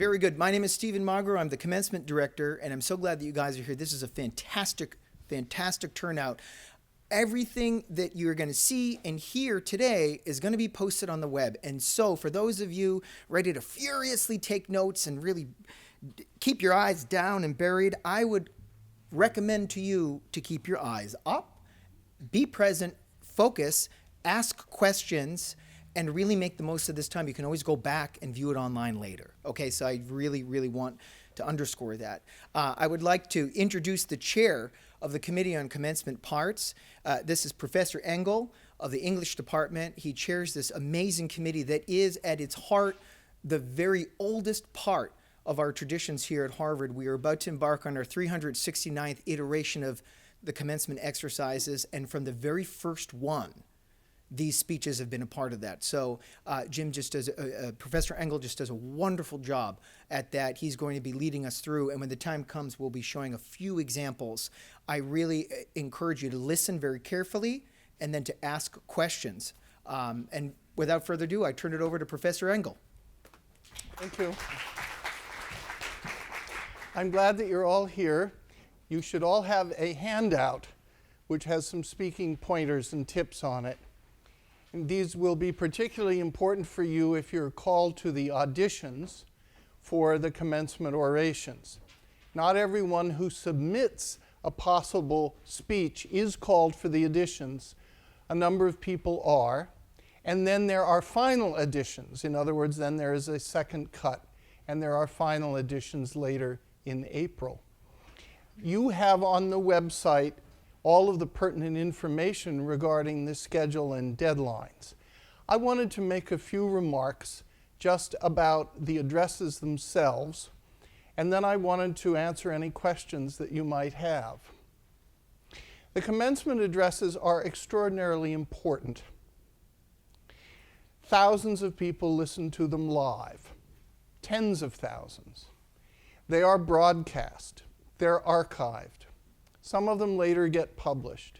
Very good. My name is Stephen Magro. I'm the Commencement Director, and I'm so glad that you guys are here. This is a fantastic turnout. Everything that you're going to see and hear today is going to be posted on the web. And so for those of you ready to furiously take notes and really keep your eyes down and buried, I would recommend to you to keep your eyes up, be present, focus, ask questions, and really make the most of this time. You can always go back and view it online later. Okay, so I really, really want to underscore that. I would like to introduce the chair of the Committee on Commencement Parts. This is Professor Engel of the English Department. He chairs this amazing committee that is at its heart the very oldest part of our traditions here at Harvard. We are about to embark on our 369th iteration of the commencement exercises, and from the very first one, these speeches have been a part of that. So Professor Engel just does a wonderful job at that. He's going to be leading us through, and when the time comes, we'll be showing a few examples. I really encourage you to listen very carefully and then to ask questions. And without further ado, I turn it over to Professor Engel. Thank you. I'm glad that you're all here. You should all have a handout which has some speaking pointers and tips on it. And these will be particularly important for you if you're called to the auditions for the commencement orations. Not everyone who submits a possible speech is called for the auditions. A number of people are. And then there are final auditions. In other words, then there is a second cut. And there are final auditions later in April. You have on the website all of the pertinent information regarding the schedule and deadlines. I wanted to make a few remarks just about the addresses themselves, and then I wanted to answer any questions that you might have. The commencement addresses are extraordinarily important. Thousands of people listen to them live, tens of thousands. They are broadcast, they're archived. Some of them later get published.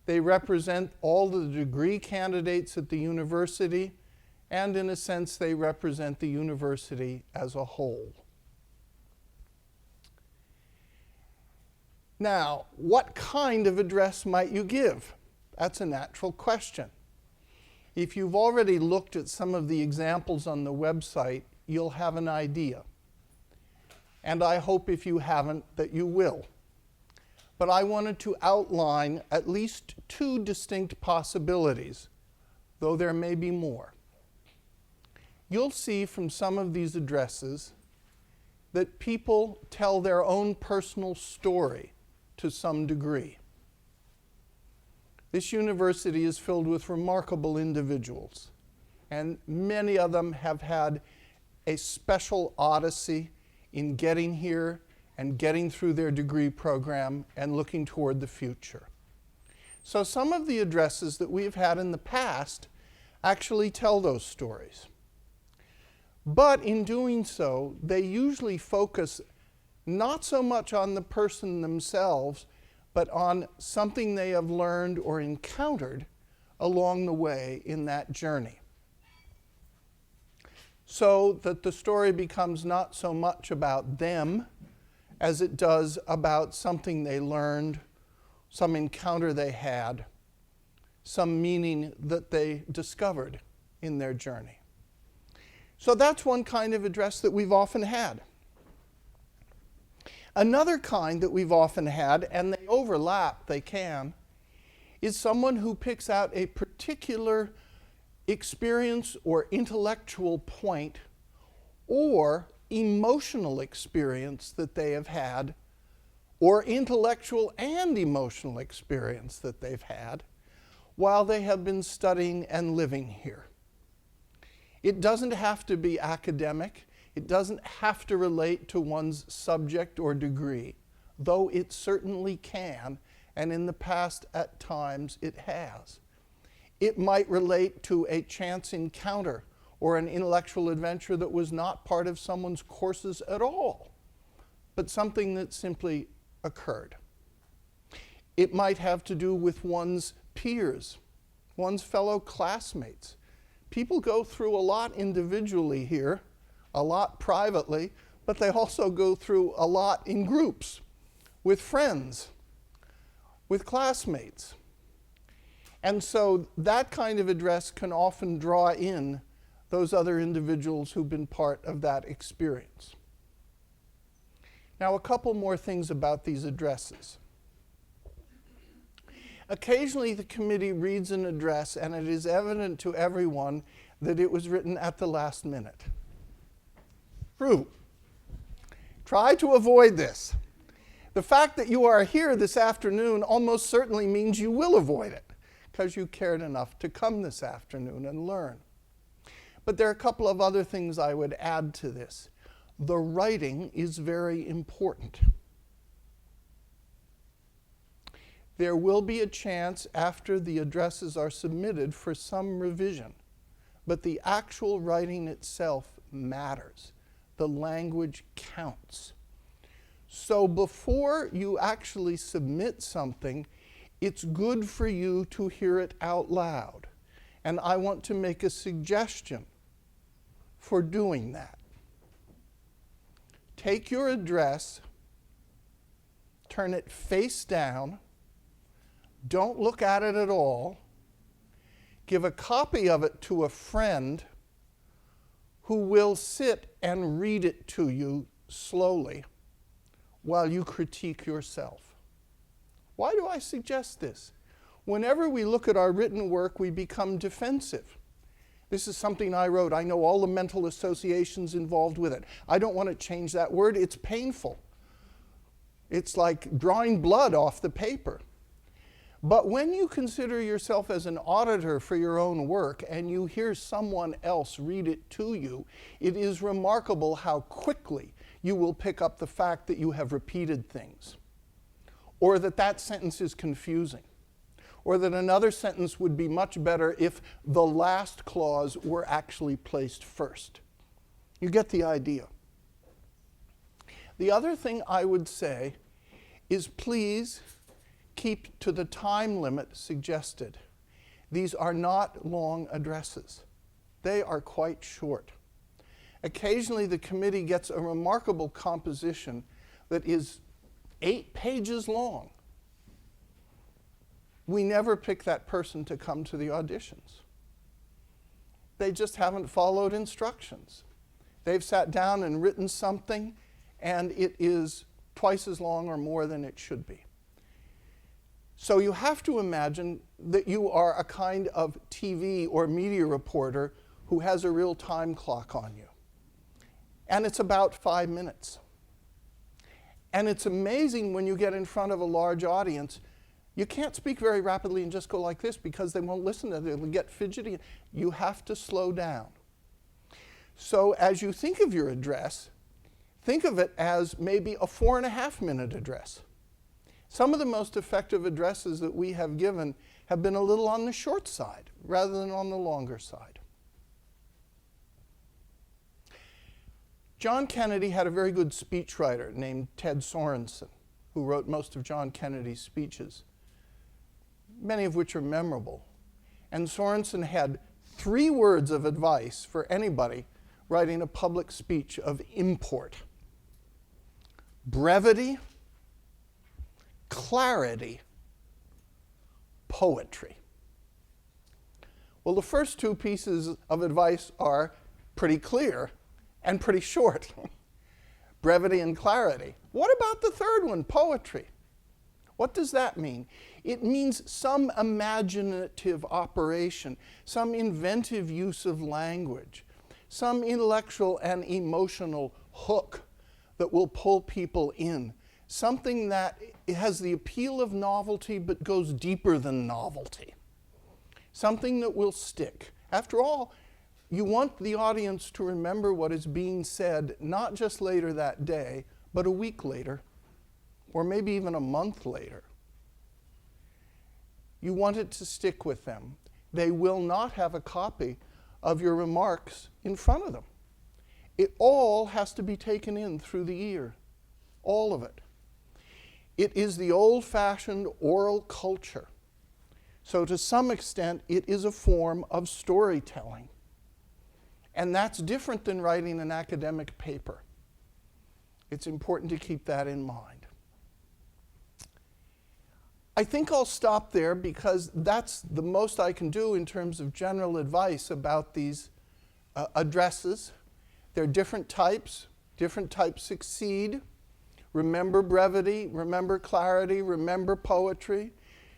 They represent all the degree candidates at the university, and in a sense, they represent the university as a whole. Now, what kind of address might you give? That's a natural question. If you've already looked at some of the examples on the website, you'll have an idea. And I hope if you haven't, that you will. But I wanted to outline at least two distinct possibilities, though there may be more. You'll see from some of these addresses that people tell their own personal story to some degree. This university is filled with remarkable individuals, and many of them have had a special odyssey in getting here and getting through their degree program and looking toward the future. So some of the addresses that we've had in the past actually tell those stories. But in doing so, they usually focus not so much on the person themselves, but on something they have learned or encountered along the way in that journey. So that the story becomes not so much about them as it does about something they learned, some encounter they had, some meaning that they discovered in their journey. So that's one kind of address that we've often had. Another kind that we've often had, and they overlap, they can, is someone who picks out a particular experience or intellectual point or emotional experience that they have had, or intellectual and emotional experience that they've had while they have been studying and living here. It doesn't have to be academic. It doesn't have to relate to one's subject or degree, though it certainly can, and in the past at times it has. It might relate to a chance encounter or an intellectual adventure that was not part of someone's courses at all, but something that simply occurred. It might have to do with one's peers, one's fellow classmates. People go through a lot individually here a lot privately, but they also go through a lot in groups, with friends, with classmates. And so that kind of address can often draw in those other individuals who've been part of that experience. Now, a couple more things about these addresses. Occasionally, the committee reads an address, and it is evident to everyone that it was written at the last minute. True. Try to avoid this. The fact that you are here this afternoon almost certainly means you will avoid it, because you cared enough to come this afternoon and learn. But there are a couple of other things I would add to this. The writing is very important. There will be a chance after the addresses are submitted for some revision, but the actual writing itself matters. The language counts. So before you actually submit something, it's good for you to hear it out loud. And I want to make a suggestion for doing that. Take your address, turn it face down, don't look at it at all, give a copy of it to a friend who will sit and read it to you slowly while you critique yourself. Why do I suggest this? Whenever we look at our written work, we become defensive. This is something I wrote. I know all the mental associations involved with it. I don't want to change that word. It's painful. It's like drawing blood off the paper. But when you consider yourself as an auditor for your own work and you hear someone else read it to you, it is remarkable how quickly you will pick up the fact that you have repeated things, or that that sentence is confusing, or that another sentence would be much better if the last clause were actually placed first. You get the idea. The other thing I would say is please keep to the time limit suggested. These are not long addresses. They are quite short. Occasionally the committee gets a remarkable composition that is 8 pages long. We never pick that person to come to the auditions. They just haven't followed instructions. They've sat down and written something, and it is twice as long or more than it should be. So you have to imagine that you are a kind of TV or media reporter who has a real time clock on you. And it's about 5 minutes. And it's amazing when you get in front of a large audience, you can't speak very rapidly and just go like this because they won't listen to it. They'll get fidgety. You have to slow down. So as you think of your address, think of it as maybe a 4.5-minute address. Some of the most effective addresses that we have given have been a little on the short side rather than on the longer side. John Kennedy had a very good speechwriter named Ted Sorensen, who wrote most of John Kennedy's speeches, many of which are memorable. And Sorensen had 3 words of advice for anybody writing a public speech of import: brevity, clarity, poetry. Well, the first 2 pieces of advice are pretty clear and pretty short. Brevity and clarity. What about the third one, poetry? What does that mean? It means some imaginative operation, some inventive use of language, some intellectual and emotional hook that will pull people in. Something that has the appeal of novelty but goes deeper than novelty. Something that will stick. After all, you want the audience to remember what is being said not just later that day, but a week later, or maybe even a month later. You want it to stick with them. They will not have a copy of your remarks in front of them. It all has to be taken in through the ear, all of it. It is the old-fashioned oral culture. So to some extent, it is a form of storytelling. And that's different than writing an academic paper. It's important to keep that in mind. I think I'll stop there because that's the most I can do in terms of general advice about these addresses. There are different types. Different types succeed. Remember brevity, remember clarity, remember poetry.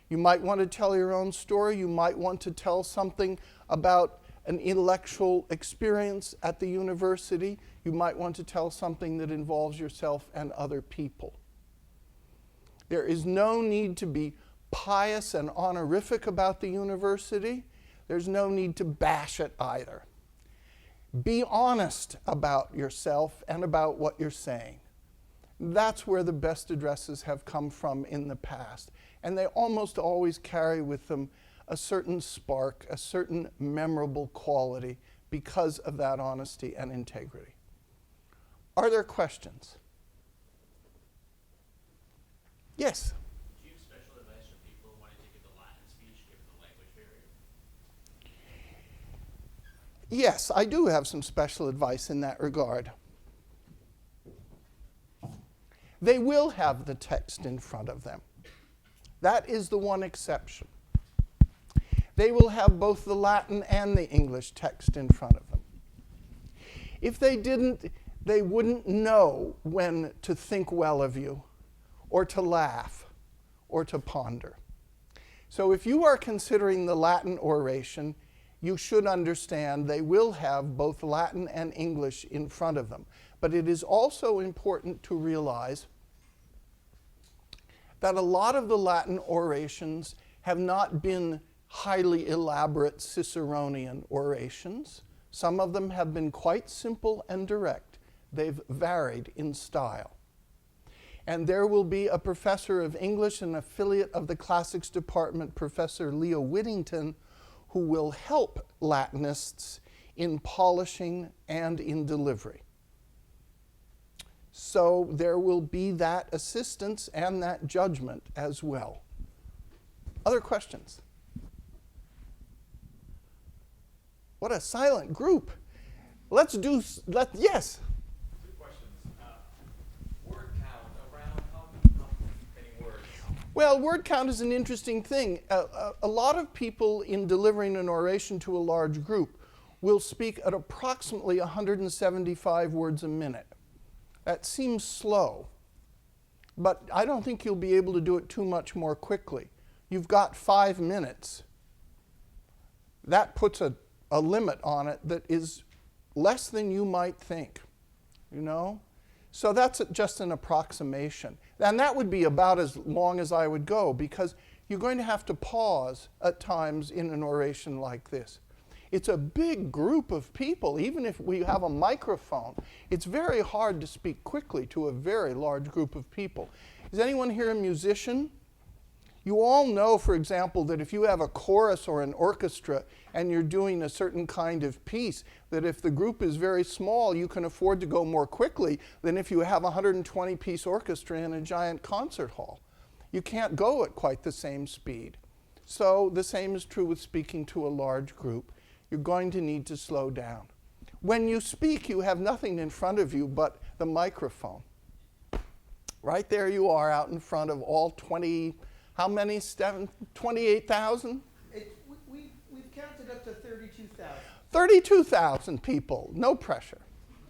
You might want to tell your own story. You might want to tell something about an intellectual experience at the university. You might want to tell something that involves yourself and other people. There is no need to be pious and honorific about the university. There's no need to bash it either. Be honest about yourself and about what you're saying. That's where the best addresses have come from in the past. And they almost always carry with them a certain spark, a certain memorable quality because of that honesty and integrity. Are there questions? Yes? Do you have special advice for people wanting to give the Latin speech given the language barrier? Yes, I do have some special advice in that regard. They will have the text in front of them. That is the one exception. They will have both the Latin and the English text in front of them. If they didn't, they wouldn't know when to think well of you, or to laugh, or to ponder. So if you are considering the Latin oration, you should understand they will have both Latin and English in front of them. But it is also important to realize that a lot of the Latin orations have not been highly elaborate Ciceronian orations. Some of them have been quite simple and direct. They've varied in style. And there will be a professor of English, an affiliate of the classics department, Professor Leo Whittington, who will help Latinists in polishing and in delivery. So there will be that assistance and that judgment as well. Other questions? What a silent group. Yes. Two questions. Word count, around how many words? Well, word count is an interesting thing. A lot of people in delivering an oration to a large group will speak at approximately 175 words a minute. That seems slow, but I don't think you'll be able to do it too much more quickly. You've got 5 minutes. That puts a limit on it that is less than you might think, you know? So that's just an approximation. And that would be about as long as I would go, because you're going to have to pause at times in an oration like this. It's a big group of people. Even if we have a microphone, it's very hard to speak quickly to a very large group of people. Is anyone here a musician? You all know, for example, that if you have a chorus or an orchestra and you're doing a certain kind of piece, that if the group is very small, you can afford to go more quickly than if you have a 120-piece orchestra in a giant concert hall. You can't go at quite the same speed. So the same is true with speaking to a large group. You're going to need to slow down. When you speak, you have nothing in front of you but the microphone. Right there you are out in front of all 20, how many? 28,000? We've counted up to 32,000. 32,000 people, no pressure.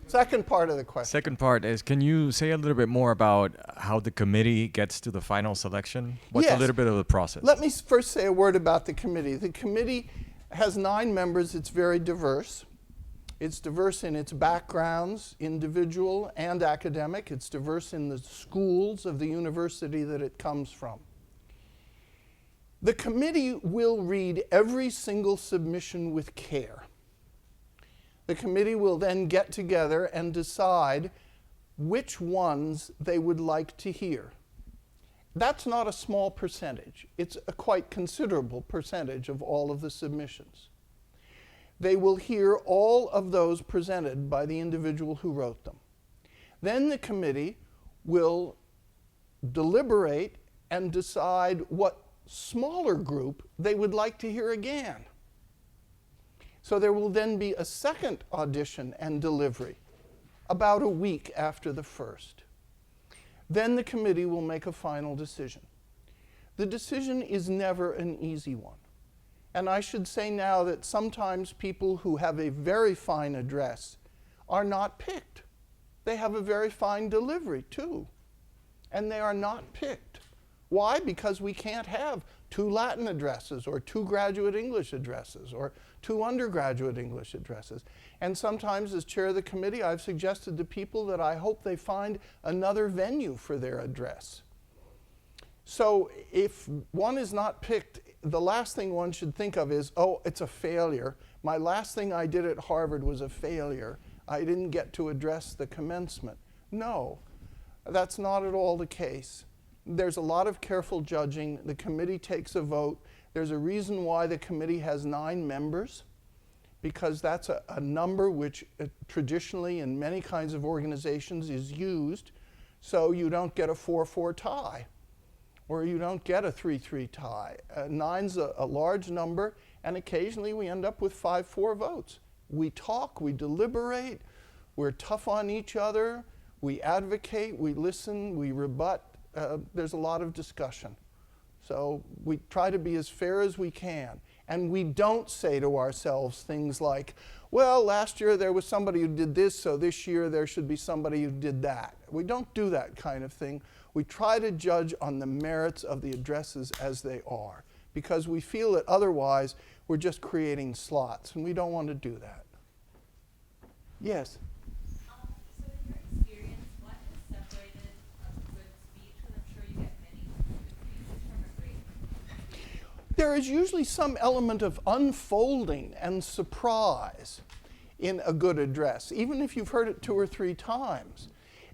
Second part of the question. Second part is, can you say a little bit more about how the committee gets to the final selection? What's Yes. a little bit of the process? Let me first say a word about the committee. The committee has 9 members. It's very diverse. It's diverse in its backgrounds, individual and academic. It's diverse in the schools of the university that it comes from. The committee will read every single submission with care. The committee will then get together and decide which ones they would like to hear. That's not a small percentage. It's a quite considerable percentage of all of the submissions. They will hear all of those presented by the individual who wrote them. Then the committee will deliberate and decide what smaller group they would like to hear again. So there will then be a second audition and delivery, about a week after the first. Then the committee will make a final decision. The decision is never an easy one. And I should say now that sometimes people who have a very fine address are not picked. They have a very fine delivery too, and they are not picked. Why? Because we can't have 2 Latin addresses or 2 graduate English addresses or 2 undergraduate English addresses. And sometimes as chair of the committee, I've suggested to people that I hope they find another venue for their address. So if one is not picked, the last thing one should think of is, oh, it's a failure. My last thing I did at Harvard was a failure. I didn't get to address the commencement. No, that's not at all the case. There's a lot of careful judging. The committee takes a vote. There's a reason why the committee has 9 members, because that's a number which traditionally in many kinds of organizations is used, so you don't get a 4-4 tie, or you don't get a 3-3 tie. 9's a large number, and occasionally we end up with 5-4 votes. We talk, we deliberate, we're tough on each other, we advocate, we listen, we rebut. There's a lot of discussion. So we try to be as fair as we can. And we don't say to ourselves things like, well, last year there was somebody who did this, so this year there should be somebody who did that. We don't do that kind of thing. We try to judge on the merits of the addresses as they are, because we feel that otherwise we're just creating slots, and we don't want to do that. Yes? So in your experience, what has separated a good speech? Because I'm sure you get many good speeches from a great speech. There is usually some element of unfolding and surprise in a good address, even if you've heard it 2 or 3 times.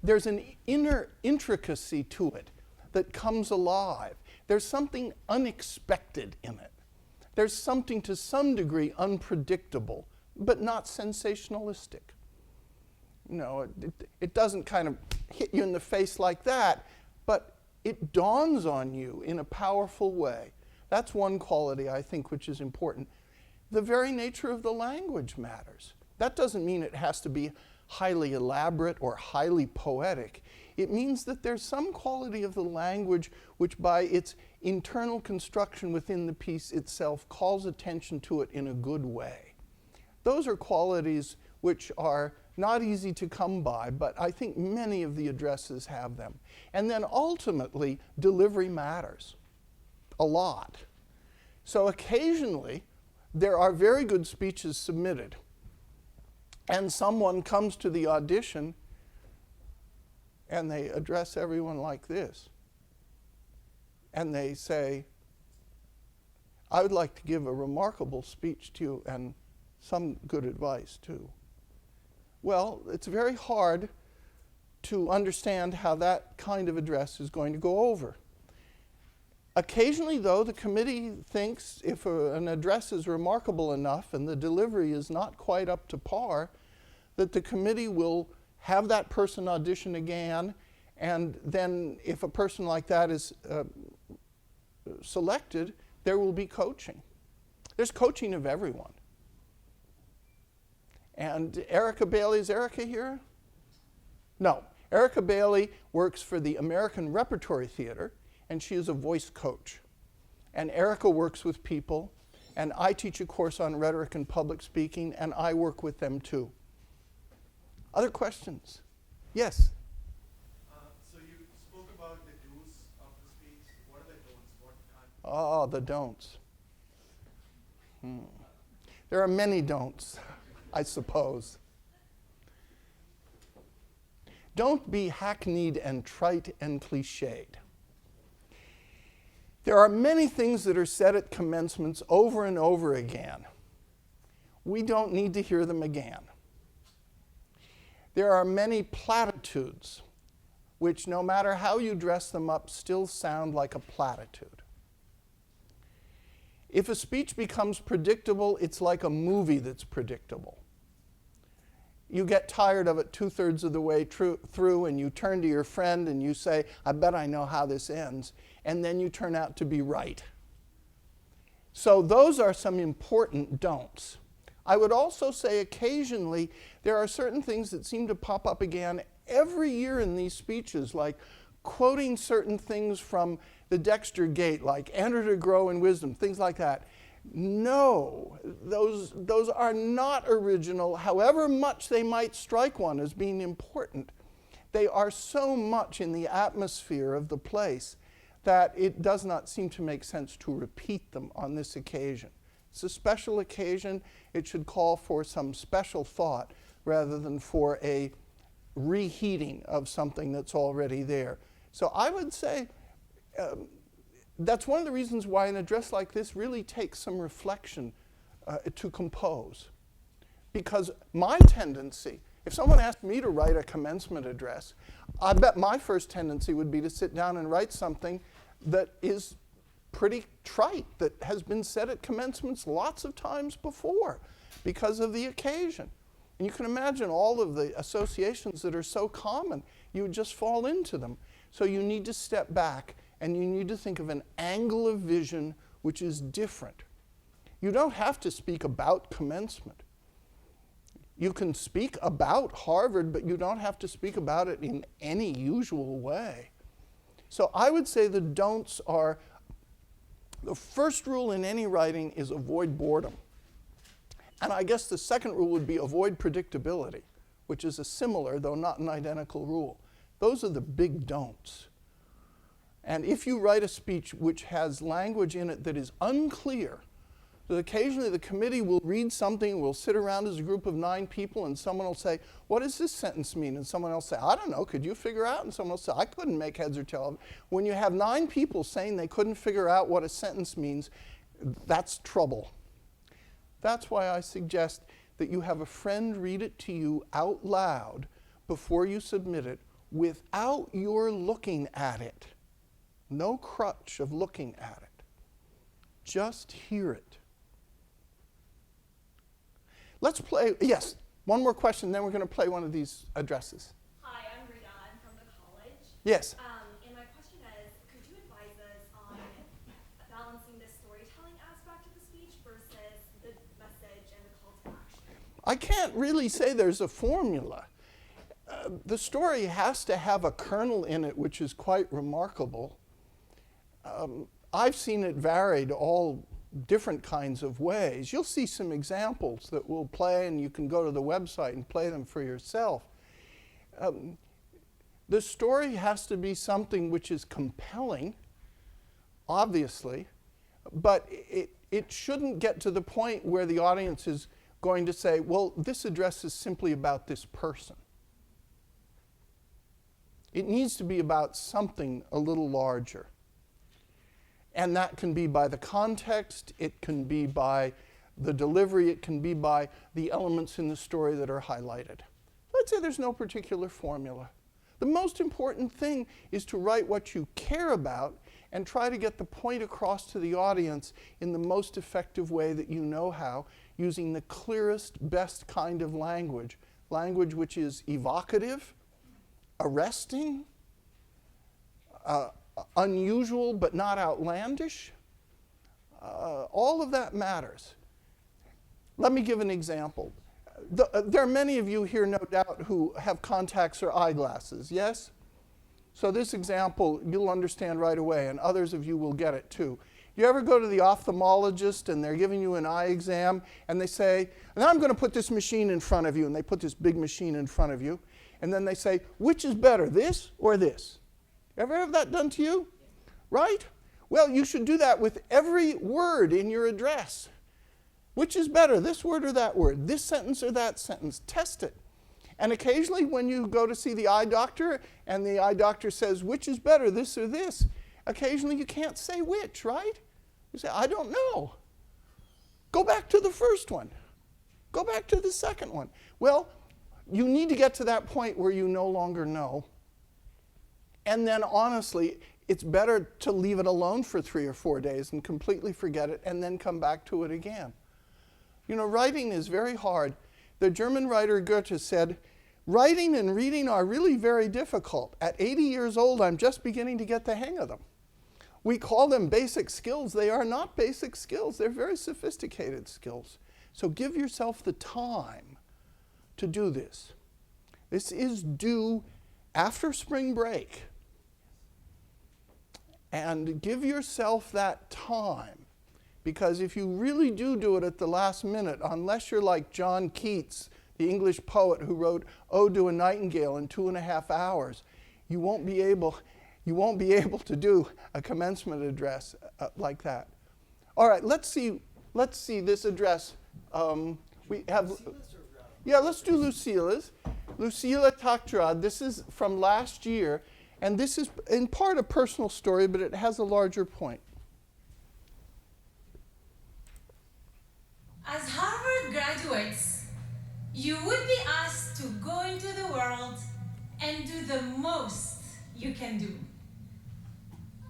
There's an inner intricacy to it that comes alive. There's something unexpected in it. There's something to some degree unpredictable, but not sensationalistic. You know, it doesn't kind of hit you in the face like that, but it dawns on you in a powerful way. That's one quality, I think, which is important. The very nature of the language matters. That doesn't mean it has to be highly elaborate or highly poetic. It means that there's some quality of the language which by its internal construction within the piece itself calls attention to it in a good way. Those are qualities which are not easy to come by, but I think many of the addresses have them. And then ultimately, delivery matters a lot. So occasionally, there are very good speeches submitted, and someone comes to the audition and they address everyone like this. And they say, I would like to give a remarkable speech to you and some good advice too. Well, it's very hard to understand how that kind of address is going to go over. Occasionally, though, the committee thinks if an address is remarkable enough and the delivery is not quite up to par, that the committee will have that person audition again, and then if a person like that is selected, there will be coaching. There's coaching of everyone. And Erica Bailey, is Erica here? No. Erica Bailey works for the American Repertory Theater, and she is a voice coach. And Erica works with people, and I teach a course on rhetoric and public speaking, and I work with them too. Other questions? Yes? So you spoke about the do's of the speech. What are the don'ts? What kind? Oh, the don'ts. There are many don'ts, I suppose. Don't be hackneyed and trite and cliched. There are many things that are said at commencements over and over again. We don't need to hear them again. There are many platitudes, which no matter how you dress them up, still sound like a platitude. If a speech becomes predictable, it's like a movie that's predictable. You get tired of it 2/3 of the way through, and you turn to your friend and you say, I bet I know how this ends, and then you turn out to be right. So those are some important don'ts. I would also say occasionally there are certain things that seem to pop up again every year in these speeches, like quoting certain things from the Dexter Gate, like enter to grow in wisdom, things like that. No, those are not original, however much they might strike one as being important. They are so much in the atmosphere of the place that it does not seem to make sense to repeat them on this occasion. It's a special occasion. It should call for some special thought rather than for a reheating of something that's already there. So I would say that's one of the reasons why an address like this really takes some reflection to compose. Because my tendency, if someone asked me to write a commencement address, I bet my first tendency would be to sit down and write something that is pretty trite, that has been said at commencements lots of times before because of the occasion. And you can imagine all of the associations that are so common, you would just fall into them. So you need to step back and you need to think of an angle of vision which is different. You don't have to speak about commencement. You can speak about Harvard, but you don't have to speak about it in any usual way. So I would say the don'ts are, the first rule in any writing is avoid boredom. And I guess the second rule would be avoid predictability, which is a similar, though not an identical rule. Those are the big don'ts. And if you write a speech which has language in it that is unclear, so occasionally the committee will read something, we'll sit around as a group of 9 people, and someone will say, what does this sentence mean? And someone else will say, I don't know, could you figure out? And someone will say, I couldn't make heads or tails. When you have 9 people saying they couldn't figure out what a sentence means, that's trouble. That's why I suggest that you have a friend read it to you out loud before you submit it without your looking at it. No crutch of looking at it. Just hear it. Let's play, yes, one more question, then we're going to play one of these addresses. Hi, I'm Rita. I'm from the college. Yes. And my question is, could you advise us on balancing the storytelling aspect of the speech versus the message and the call to action? I can't really say there's a formula. The story has to have a kernel in it which is quite remarkable. I've seen it varied all different kinds of ways. You'll see some examples that we'll play, and you can go to the website and play them for yourself. The story has to be something which is compelling, obviously, but it shouldn't get to the point where the audience is going to say, well, this address is simply about this person. It needs to be about something a little larger. And that can be by the context, it can be by the delivery, it can be by the elements in the story that are highlighted. I'd say there's no particular formula. The most important thing is to write what you care about and try to get the point across to the audience in the most effective way that you know how, using the clearest, best kind of language. Language which is evocative, arresting, unusual but not outlandish. All of that matters. Let me give an example. There are many of you here, no doubt, who have contacts or eyeglasses, yes? So this example you'll understand right away, and others of you will get it too. You ever go to the ophthalmologist and they're giving you an eye exam and they say, now I'm going to put this machine in front of you, and they put this big machine in front of you, and then they say, which is better, this or this? Ever have that done to you? Right? Well, you should do that with every word in your address. Which is better, this word or that word? This sentence or that sentence? Test it. And occasionally when you go to see the eye doctor and the eye doctor says, which is better, this or this? Occasionally you can't say which, right? You say, I don't know. Go back to the first one. Go back to the second one. Well, you need to get to that point where you no longer know. And then honestly, it's better to leave it alone for 3 or 4 days and completely forget it and then come back to it again. You know, writing is very hard. The German writer Goethe said, writing and reading are really very difficult. At 80 years old, I'm just beginning to get the hang of them. We call them basic skills. They are not basic skills. They're very sophisticated skills. So give yourself the time to do this. This is due after spring break. And give yourself that time. Because if you really do it at the last minute, unless you're like John Keats, the English poet who wrote Ode to a Nightingale in 2.5 hours, you won't be able to do a commencement address like that. All right, let's see this address. We have, yeah, let's do Lucila's. Lucila Taktrad, this is from last year, and this is in part a personal story, but it has a larger point. As Harvard graduates, you would be asked to go into the world and do the most you can do.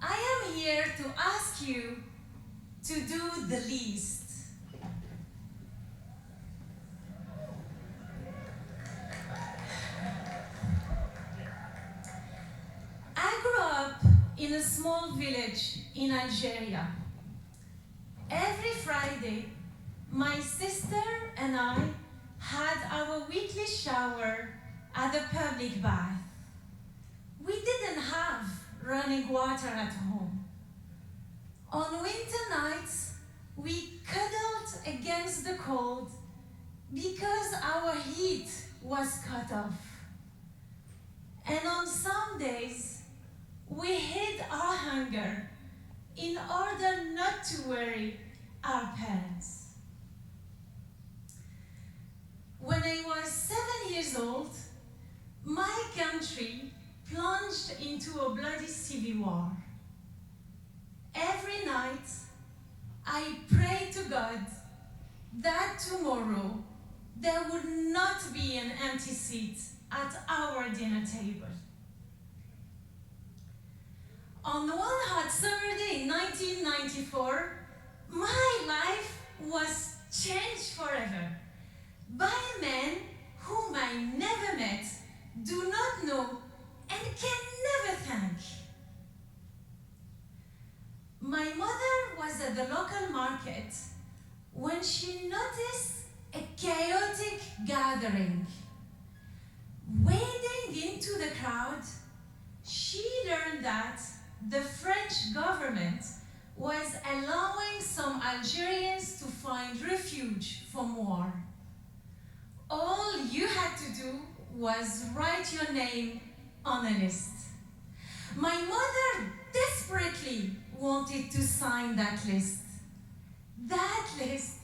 I am here to ask you to do the least. I grew up in a small village in Algeria. Every Friday, my sister and I had our weekly shower at the public bath. We didn't have running water at home. On winter nights, we cuddled against the cold because our heat was cut off. And on some days, we hid our hunger in order not to worry our parents. When I was 7 years old, my country plunged into a bloody civil war. Every night, I prayed to God that tomorrow there would not be an empty seat at our dinner table. On one hot summer day in 1994, my life was changed forever by a man whom I never met, do not know, and can never thank. My mother was at the local market when she noticed a chaotic gathering. Wading into the crowd, she learned that the French government was allowing some Algerians to find refuge from war. All you had to do was write your name on a list. My mother desperately wanted to sign that list. That list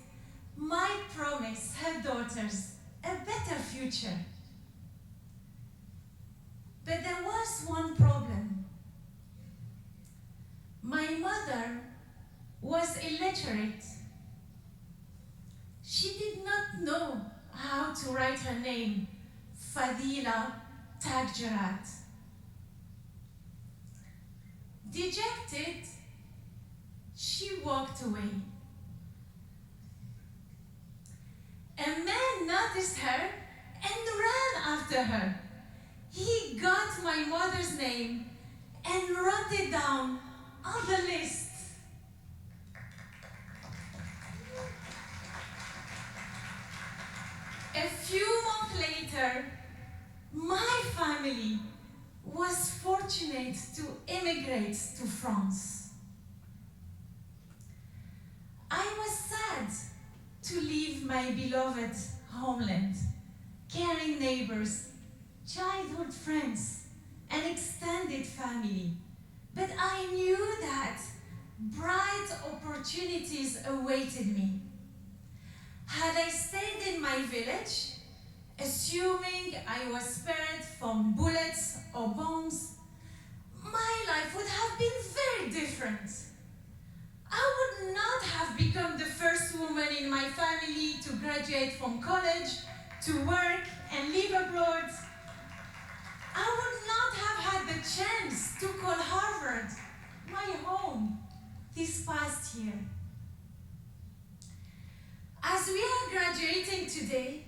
might promise her daughters a better future. But there was one problem. My mother was illiterate. She did not know how to write her name, Fadila Takjarat. Dejected, she walked away. A man noticed her and ran after her. He got my mother's name and wrote it down on the list. A few months later, my family was fortunate to immigrate to France. I was sad to leave my beloved homeland, caring neighbors, childhood friends, and extended family. But I knew that bright opportunities awaited me. Had I stayed in my village, assuming I was spared from bullets or bombs, my life would have been very different. I would not have become the first woman in my family to graduate from college, to work and live abroad. I would not have had the chance to call Harvard my home this past year. As we are graduating today,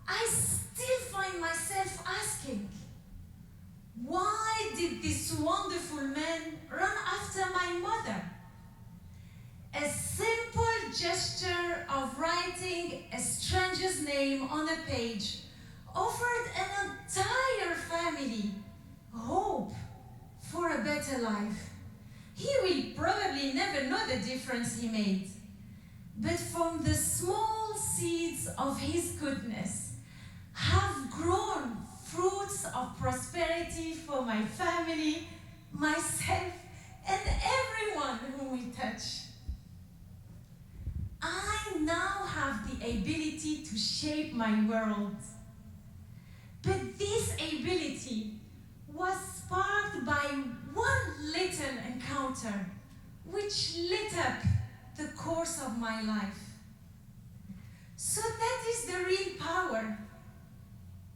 I still find myself asking, why did this wonderful man run after my mother? A simple gesture of writing a stranger's name on a page offered an entire family hope for a better life. He will probably never know the difference he made. But from the small seeds of his goodness have grown fruits of prosperity for my family, myself, and everyone whom we touch. I now have the ability to shape my world. But this ability was sparked by one little encounter which lit up the course of my life. So that is the real power.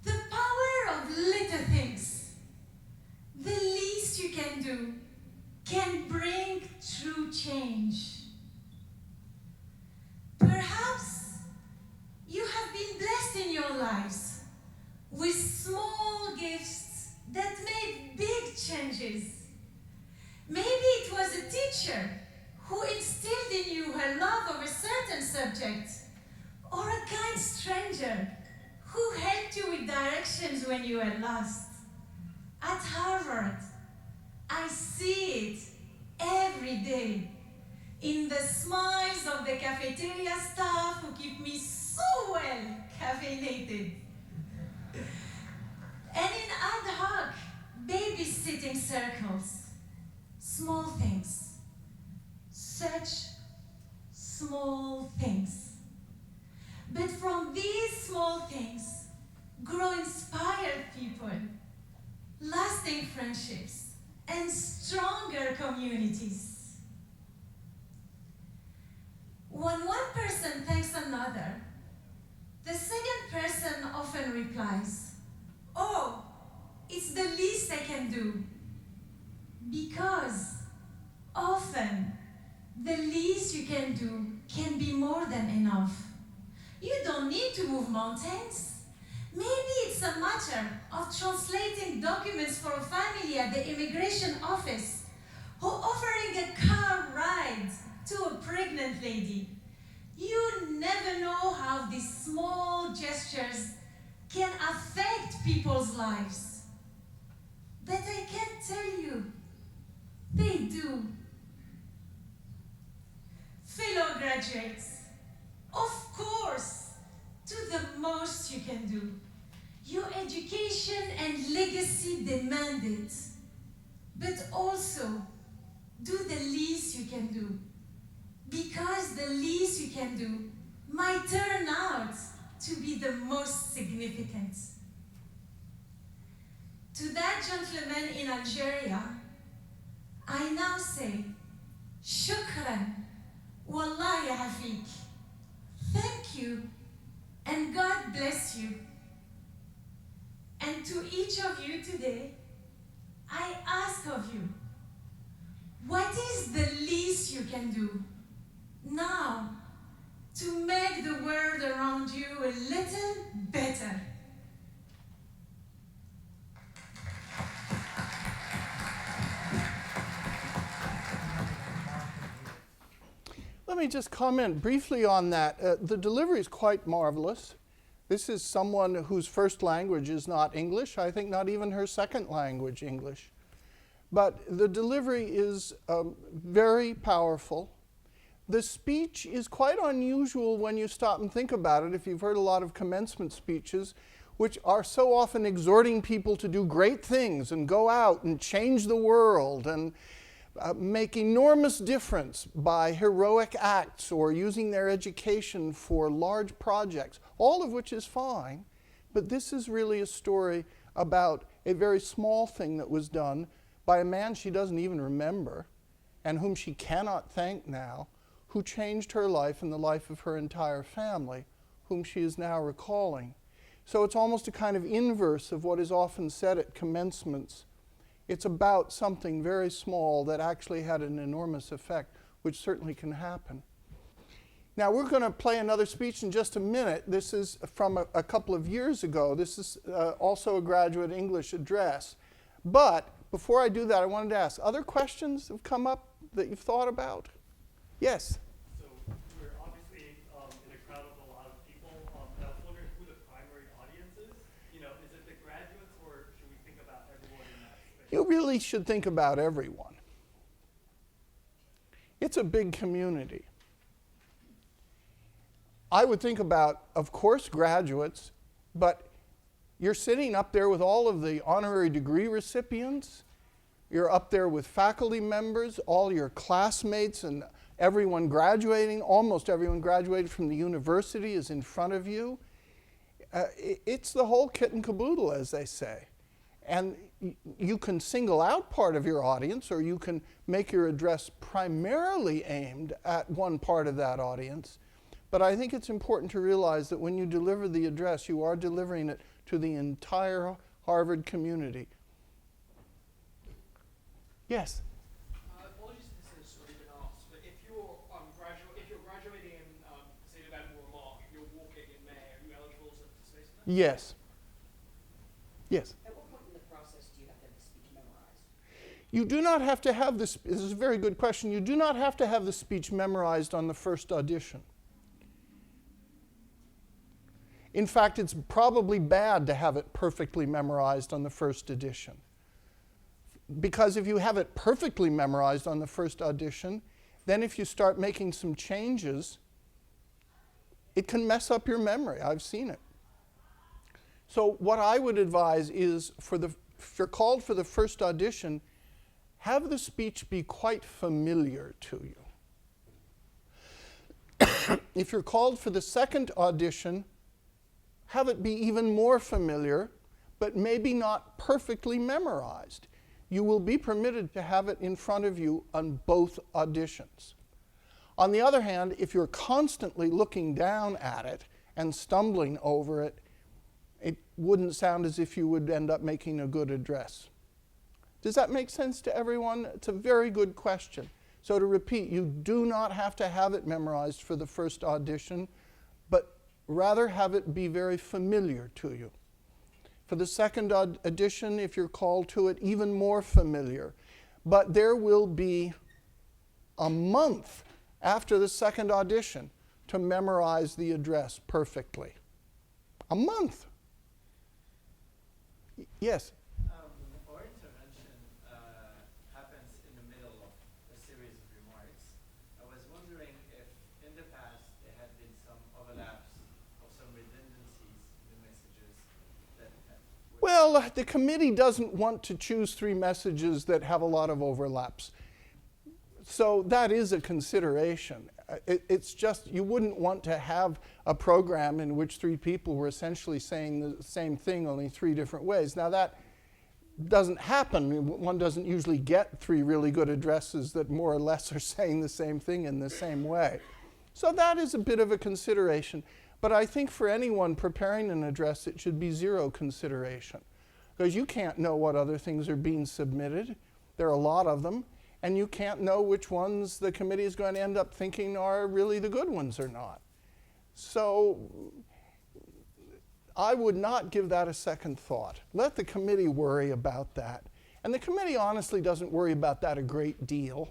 The power of little things. The least you can do can bring true change. Perhaps you have been blessed in your lives with small gifts that made big changes. Maybe it was a teacher who instilled in you her love of a certain subject, or a kind stranger who helped you with directions when you were lost. At Harvard, I see it every day in the smiles of the cafeteria staff who keep me so well caffeinated. And in ad hoc babysitting circles, small things, such small things. But from these small things grow inspired people, lasting friendships, and stronger communities. When one person thanks another, the second person often replies, "Oh, it's the least I can do." Because often, the least you can do can be more than enough. You don't need to move mountains. Maybe it's a matter of translating documents for a family at the immigration office, or offering a car ride to a pregnant lady. You never know how these small gestures can affect people's lives. But I can tell you, they do. Fellow graduates, of course, do the most you can do. Your education and legacy demand it. But also, do the least you can do. Because the least you can do might turn out to be the most significant. To that gentleman in Algeria, I now say, Shukran, Wallahi Afik. Thank you, and God bless you. And to each of you today, I ask of you, what is the least you can do now to make the world around you a little better? Let me just comment briefly on that. The delivery is quite marvelous. This is someone whose first language is not English, I think not even her second language English. But the delivery is very powerful. The speech is quite unusual when you stop and think about it. If you've heard a lot of commencement speeches, which are so often exhorting people to do great things and go out and change the world and make enormous difference by heroic acts or using their education for large projects, all of which is fine. But this is really a story about a very small thing that was done by a man she doesn't even remember and whom she cannot thank now, who changed her life and the life of her entire family, whom she is now recalling. So it's almost a kind of inverse of what is often said at commencements. It's about something very small that actually had an enormous effect, which certainly can happen. Now we're going to play another speech in just a minute. This is from a couple of years ago. This is also a graduate English address. But before I do that, I wanted to ask, other questions have come up that you've thought about? Yes? So we're You really should think about everyone. It's a big community. I would think about, of course, graduates, but you're sitting up there with all of the honorary degree recipients. You're up there with faculty members, all your classmates, and everyone graduating. Almost everyone graduated from the university is in front of you. It's the whole kit and caboodle, as they say. And you can single out part of your audience, or you can make your address primarily aimed at one part of that audience. But I think it's important to realize that when you deliver the address, you are delivering it to the entire Harvard community. Yes? Apologies if this has already been asked, but if you're graduating in, say, November or March, you're walking in May, are you eligible to participate in that? Yes. Yes? At what point in the process do you have to have the speech memorized? You do not have to have this. This is a very good question. You do not have to have the speech memorized on the first audition. In fact, it's probably bad to have it perfectly memorized on the first audition. Because if you have it perfectly memorized on the first audition, then if you start making some changes, it can mess up your memory. I've seen it. So what I would advise is, if you're called for the first audition, have the speech be quite familiar to you. If you're called for the second audition, have it be even more familiar, but maybe not perfectly memorized. You will be permitted to have it in front of you on both auditions. On the other hand, if you're constantly looking down at it and stumbling over it, it wouldn't sound as if you would end up making a good address. Does that make sense to everyone? It's a very good question. So to repeat, you do not have to have it memorized for the first audition, but rather have it be very familiar to you. For the second audition, if you're called to it, even more familiar. But there will be a month after the second audition to memorize the address perfectly. A month. Yes? Our intervention happens in the middle of a series of remarks. I was wondering if in the past there had been some overlaps or some redundancies in the messages that Well, the committee doesn't want to choose 3 messages that have a lot of overlaps. So that is a consideration. It's just, you wouldn't want to have a program in which 3 people were essentially saying the same thing, only 3 different ways. Now that doesn't happen. One doesn't usually get 3 really good addresses that more or less are saying the same thing in the same way. So that is a bit of a consideration. But I think for anyone preparing an address, it should be 0 consideration. Because you can't know what other things are being submitted. There are a lot of them. And you can't know which ones the committee is going to end up thinking are really the good ones or not. So I would not give that a second thought. Let the committee worry about that. And the committee honestly doesn't worry about that a great deal.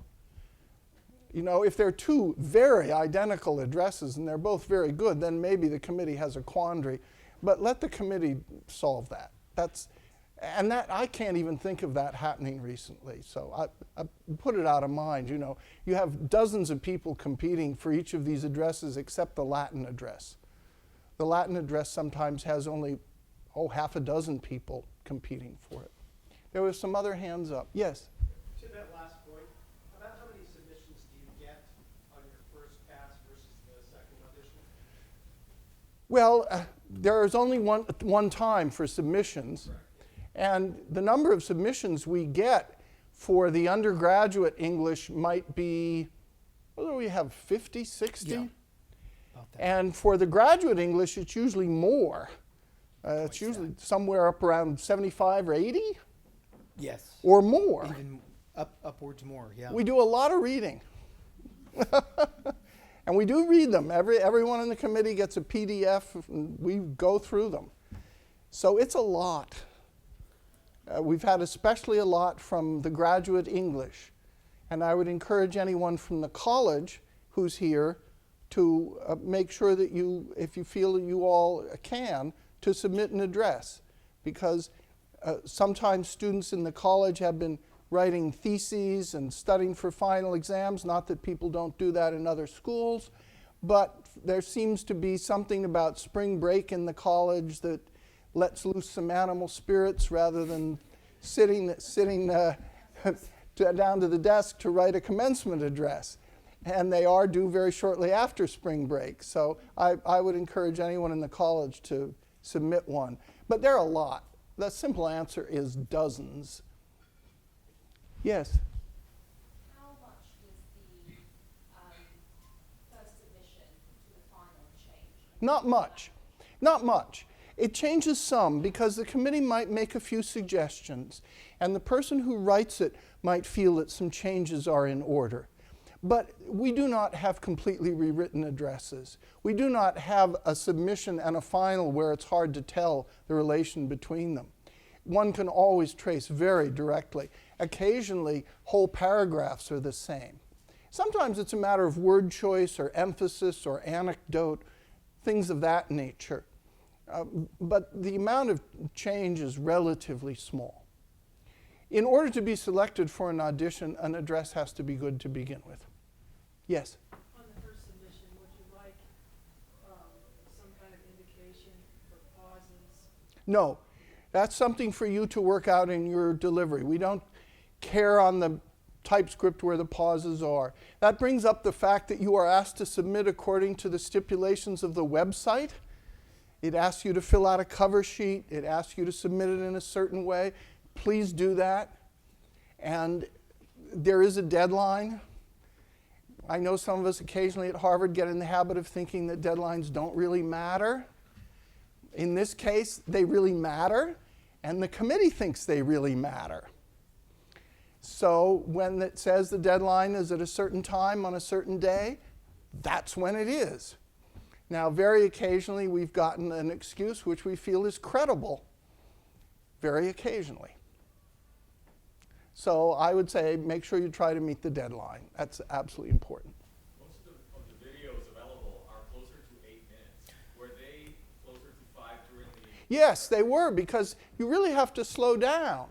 You know, if they're 2 very identical addresses and they're both very good, then maybe the committee has a quandary. But let the committee solve that. And I can't even think of that happening recently. So I put it out of mind. You know, you have dozens of people competing for each of these addresses except the Latin address. The Latin address sometimes has only, half a dozen people competing for it. There was some other hands up. Yes? To that last point, about how many submissions do you get on your first pass versus the second audition? Well, there is only one time for submissions. Right. And the number of submissions we get for the undergraduate English might be, what do we have, 50, 60? Yeah, about that. And for the graduate English, it's usually more. It's usually somewhere up around 75 or 80 Yes. or more. Even upwards more, yeah. We do a lot of reading. And we do read them. Everyone in the committee gets a PDF, and we go through them. So it's a lot. We've had especially a lot from the graduate English. And I would encourage anyone from the college who's here to make sure that you, if you feel you all can, to submit an address. Because Sometimes students in the college have been writing theses and studying for final exams. Not that people don't do that in other schools, but there seems to be something about spring break in the college that lets loose some animal spirits rather than sitting down to the desk to write a commencement address. And they are due very shortly after spring break. So I would encourage anyone in the college to submit one. But there are a lot. The simple answer is dozens. Yes? How much was the first submission to the final change? Not much. Not much. It changes some because the committee might make a few suggestions, and the person who writes it might feel that some changes are in order. But we do not have completely rewritten addresses. We do not have a submission and a final where it's hard to tell the relation between them. One can always trace very directly. Occasionally, whole paragraphs are the same. Sometimes it's a matter of word choice or emphasis or anecdote, things of that nature. But the amount of change is relatively small. In order to be selected for an audition, an address has to be good to begin with. Yes? On the first submission, would you like some kind of indication for pauses? No. That's something for you to work out in your delivery. We don't care on the typescript where the pauses are. That brings up the fact that you are asked to submit according to the stipulations of the website. It asks you to fill out a cover sheet. It asks you to submit it in a certain way. Please do that. And there is a deadline. I know some of us occasionally at Harvard get in the habit of thinking that deadlines don't really matter. In this case, they really matter, and the committee thinks they really matter. So when it says the deadline is at a certain time on a certain day, that's when it is. Now, very occasionally, we've gotten an excuse which we feel is credible. Very occasionally. So I would say make sure you try to meet the deadline. That's absolutely important. Most of the videos available are closer to 8 minutes. Were they closer to 5 during the... Yes, they were, because you really have to slow down.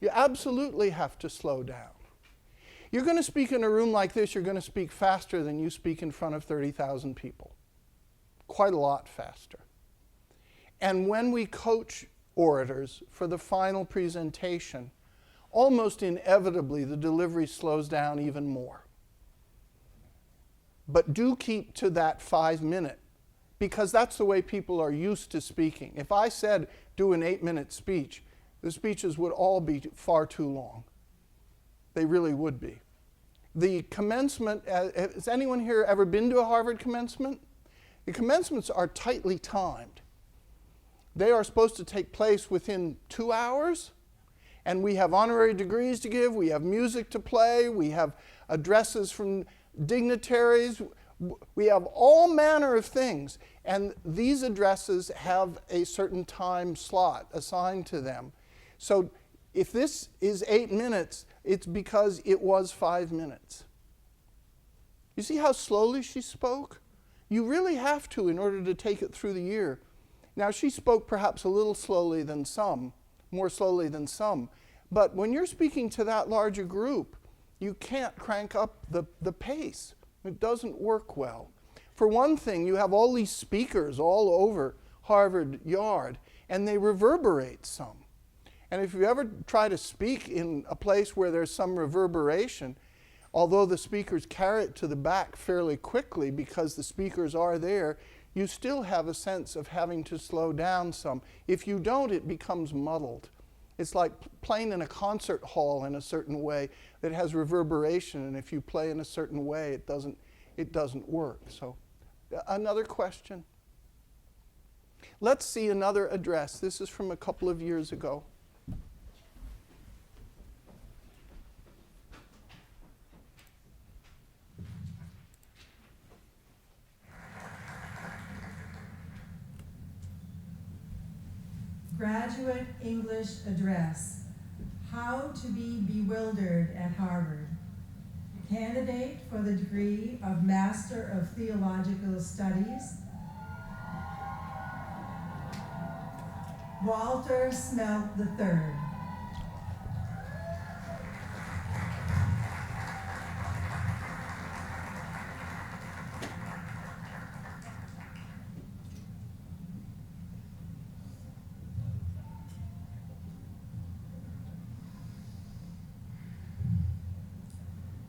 You absolutely have to slow down. You're going to speak in a room like this, you're going to speak faster than you speak in front of 30,000 people. Quite a lot faster. And when we coach orators for the final presentation, almost inevitably the delivery slows down even more. But do keep to that 5-minute, because that's the way people are used to speaking. If I said do an 8-minute speech, the speeches would all be far too long. They really would be. The commencement, has anyone here ever been to a Harvard commencement? The commencements are tightly timed. They are supposed to take place within 2 hours, and we have honorary degrees to give, we have music to play, we have addresses from dignitaries, we have all manner of things, and these addresses have a certain time slot assigned to them. So if this is 8 minutes, it's because it was 5 minutes. You see how slowly she spoke? You really have to in order to take it through the year. Now, she spoke perhaps a little slowly than some, more slowly than some, but when you're speaking to that large a group, you can't crank up the pace. It doesn't work well. For one thing, you have all these speakers all over Harvard Yard, and they reverberate some. And if you ever try to speak in a place where there's some reverberation, although the speakers carry it to the back fairly quickly because the speakers are there, you still have a sense of having to slow down some. If you don't, it becomes muddled. It's like playing in a concert hall in a certain way that has reverberation, and if you play in a certain way, it doesn't work. So, another question? Let's see another address. This is from a couple of years ago. Graduate English Address, How to be Bewildered at Harvard. Candidate for the degree of Master of Theological Studies. Walter Smelt III.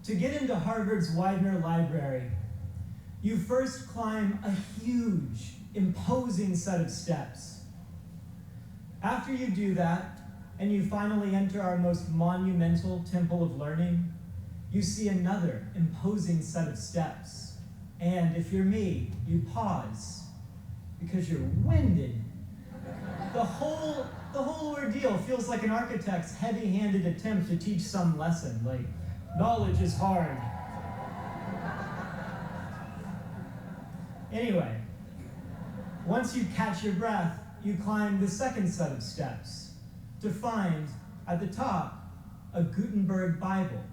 To get into Harvard's Widener Library, you first climb a huge, imposing set of steps. After you do that, and you finally enter our most monumental temple of learning, you see another imposing set of steps. And if you're me, you pause, because you're winded. The whole ordeal feels like an architect's heavy-handed attempt to teach some lesson, like, knowledge is hard. Anyway, once you catch your breath, you climb the second set of steps to find, at the top, a Gutenberg Bible.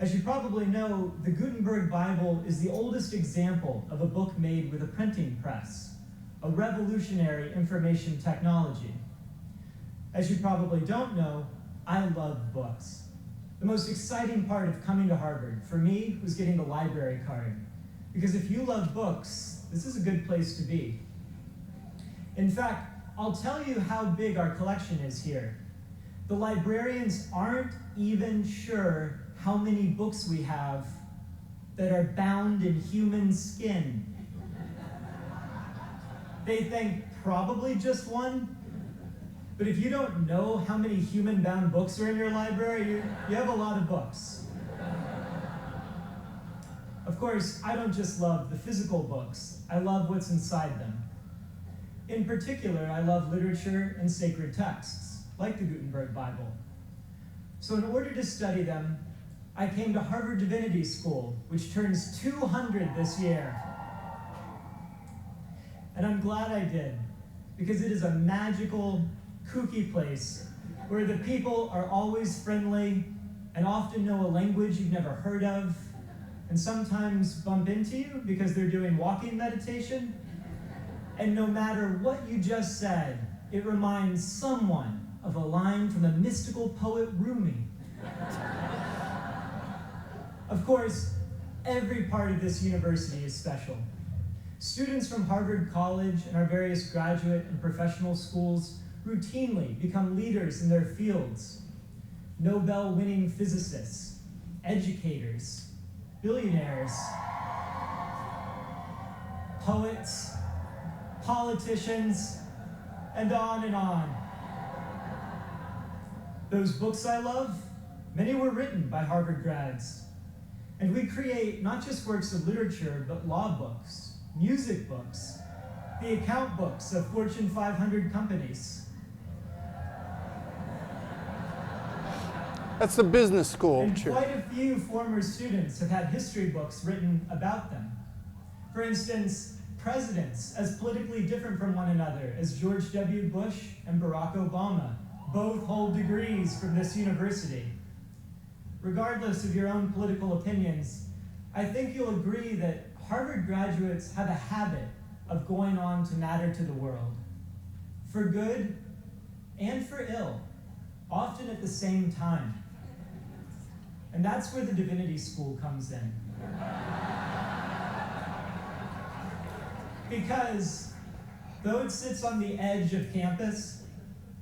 As you probably know, the Gutenberg Bible is the oldest example of a book made with a printing press, a revolutionary information technology. As you probably don't know, I love books. The most exciting part of coming to Harvard, for me, was getting the library card. Because if you love books, this is a good place to be. In fact, I'll tell you how big our collection is here. The librarians aren't even sure how many books we have that are bound in human skin. They think probably just one. But if you don't know how many human-bound books are in your library, you have a lot of books. Of course, I don't just love the physical books. I love what's inside them. In particular, I love literature and sacred texts, like the Gutenberg Bible. So in order to study them, I came to Harvard Divinity School, which turns 200 this year. And I'm glad I did, because it is a magical, kooky place where the people are always friendly and often know a language you've never heard of, and sometimes bump into you because they're doing walking meditation. And no matter what you just said, it reminds someone of a line from the mystical poet Rumi. Of course, every part of this university is special. Students from Harvard College and our various graduate and professional schools routinely become leaders in their fields. Nobel-winning physicists, educators, billionaires, poets, politicians, and on and on. Those books I love, many were written by Harvard grads. And we create not just works of literature, but law books, music books, the account books of Fortune 500 companies. That's the business school. And quite a few former students have had history books written about them. For instance, presidents as politically different from one another as George W. Bush and Barack Obama both hold degrees from this university. Regardless of your own political opinions, I think you'll agree that Harvard graduates have a habit of going on to matter to the world, for good and for ill, often at the same time. And that's where the Divinity School comes in. Because though it sits on the edge of campus,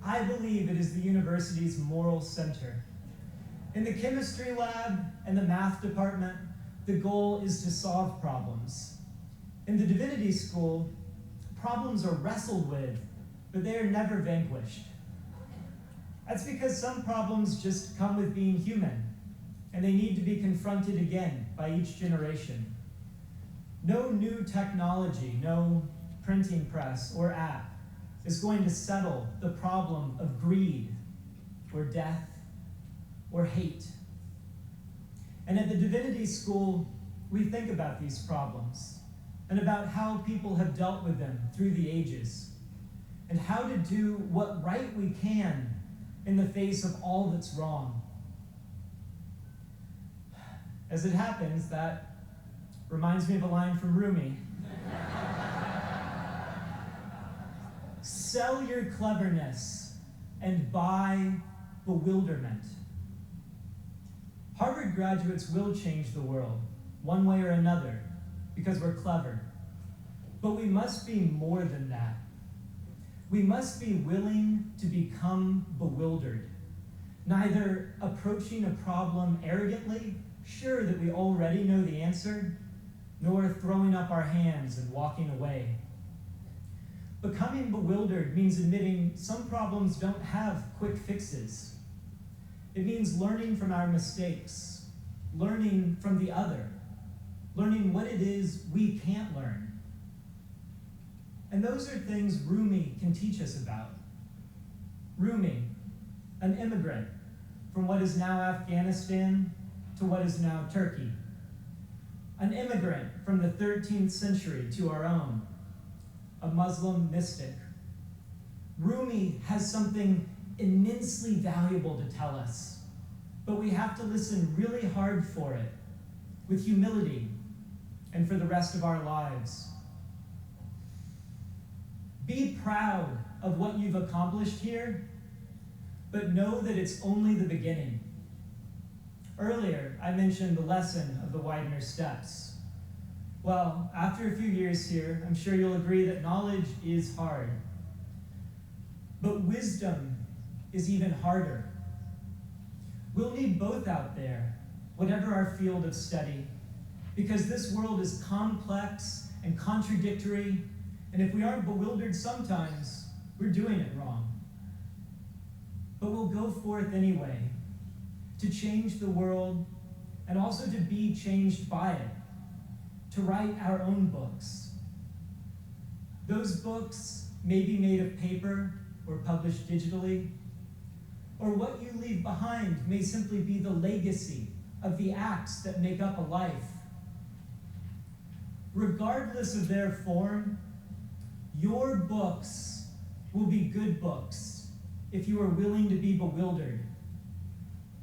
I believe it is the university's moral center. In the chemistry lab and the math department, the goal is to solve problems. In the Divinity School, problems are wrestled with, but they are never vanquished. That's because some problems just come with being human, and they need to be confronted again by each generation. No new technology, no printing press or app is going to settle the problem of greed or death or hate. And at the Divinity School, we think about these problems and about how people have dealt with them through the ages and how to do what right we can in the face of all that's wrong. As it happens, that reminds me of a line from Rumi. sell your cleverness and buy bewilderment. Harvard graduates will change the world, one way or another, because we're clever. But we must be more than that. We must be willing to become bewildered, neither approaching a problem arrogantly, sure that we already know the answer, nor throwing up our hands and walking away. Becoming bewildered means admitting some problems don't have quick fixes. It means learning from our mistakes, learning from the other, learning what it is we can't learn. And those are things Rumi can teach us about. Rumi, an immigrant from what is now Afghanistan to what is now Turkey. An immigrant from the 13th century to our own, a Muslim mystic. Rumi has something immensely valuable to tell us, but we have to listen really hard for it, with humility, and for the rest of our lives. Be proud of what you've accomplished here, but know that it's only the beginning. Earlier, I mentioned the lesson of the Widener steps. Well, after a few years here, I'm sure you'll agree that knowledge is hard. But wisdom is even harder. We'll need both out there, whatever our field of study, because this world is complex and contradictory, and if we aren't bewildered sometimes, we're doing it wrong. But we'll go forth anyway, to change the world, and also to be changed by it, to write our own books. Those books may be made of paper or published digitally, or what you leave behind may simply be the legacy of the acts that make up a life. Regardless of their form, your books will be good books if you are willing to be bewildered.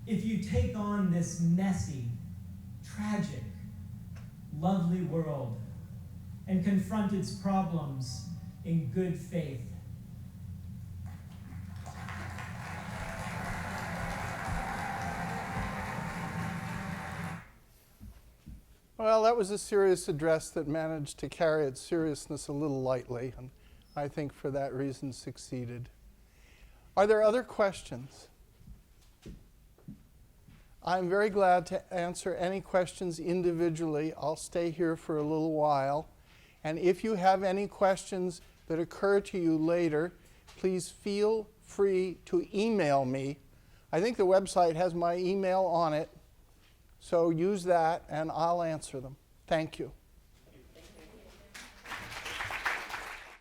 If you take on this messy, tragic, lovely world and confront its problems in good faith. Well, that was a serious address that managed to carry its seriousness a little lightly, and I think for that reason succeeded. Are there other questions? I'm very glad to answer any questions individually. I'll stay here for a little while. And if you have any questions that occur to you later, please feel free to email me. I think the website has my email on it, so use that and I'll answer them. Thank you.